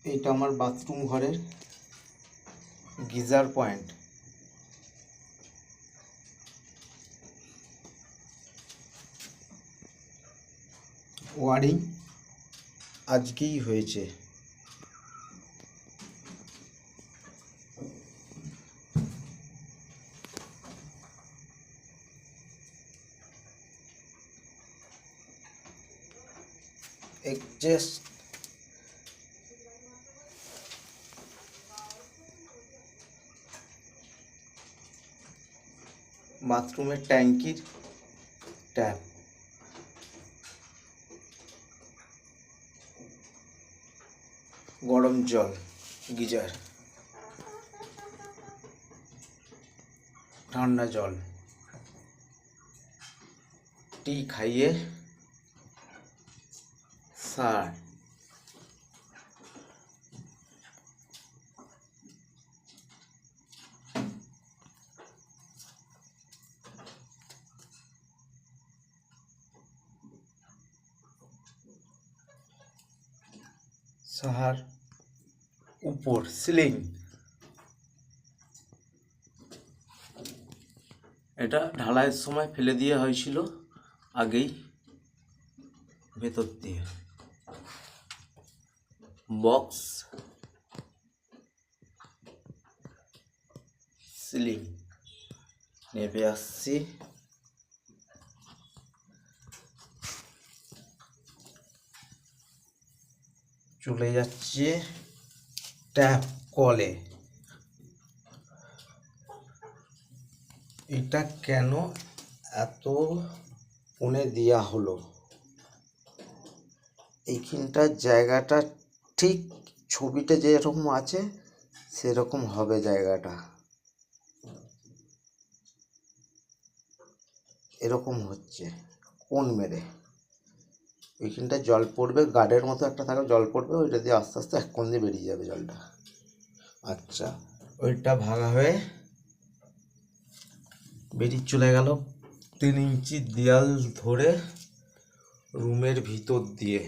এইটা আমার বাথরুম ঘরের গিজার পয়েন্ট। ওয়ারিং আজকেই হয়েছে। এক্সজস্ট বাথরুমের ট্যাঙ্কির ট্যাপ, গরম জল গিজার, ঠান্ডা জল, টি খাইয়ে সার, সাহার উপর সিলিং। এটা ঢালাইয়ের সময় ফেলে দেওয়া হয়েছিল আগেই ভেতর দিয়ে। বক্স, সিলিং নেমে আসছি। চলে যাচ্ছে ট্যাপ কলে। এটা কেন এত কোণে দেওয়া হলো? এইখানটার জায়গাটা ঠিক ছবিটা যেরকম আছে সেরকম হবে জায়গাটা, এরকম হচ্ছে কোণ মেরে। ওইখানটা জল পড়বে, গার্ডের মতো একটা থাকে, জল পড়বে, ওইটা দিয়ে আস্তে আস্তে এক কোণ দিয়ে বেরিয়ে যাবে জলটা। আচ্ছা, ওইটা ভাঙা হয়ে বেরিয়ে চলে গেল 3 ইঞ্চি দেয়াল ধরে রুমের ভিতর দিয়ে।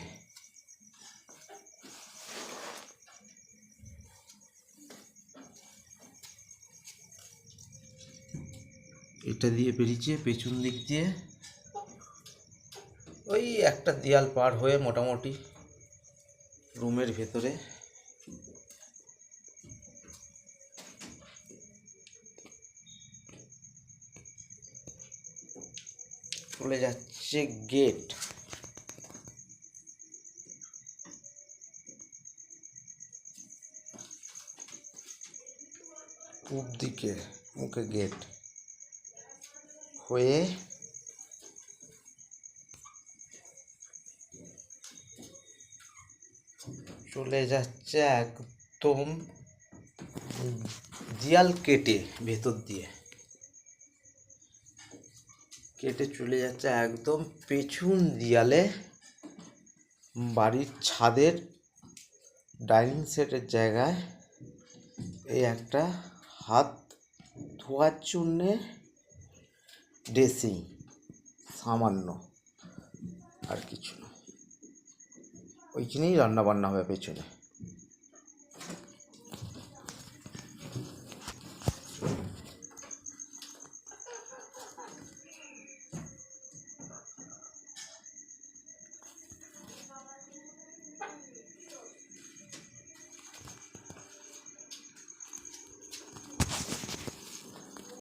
এটা দিয়ে বেরিয়েছে পেছন দিক দিয়ে, ওই একটা দেয়াল পার হয়ে মোটামুটি রুমের ভেতরে। চলে যাচ্ছে গেট। পূব দিকে মুখে গেট হয়ে চলে যাচ্ছে একদম দেয়াল কেটে, ভেতর দিয়ে কেটে চলে যাচ্ছে একদম পেছন দেয়ালে, বাড়ির ছাদের ডাইনিং সেটের জায়গায়। এই একটা হাত ধোয়ার জন্যে ড্রেসিং, সামান্য, আর কিছু না। ওইখানেই রান্না বান্না হবে পেছনে।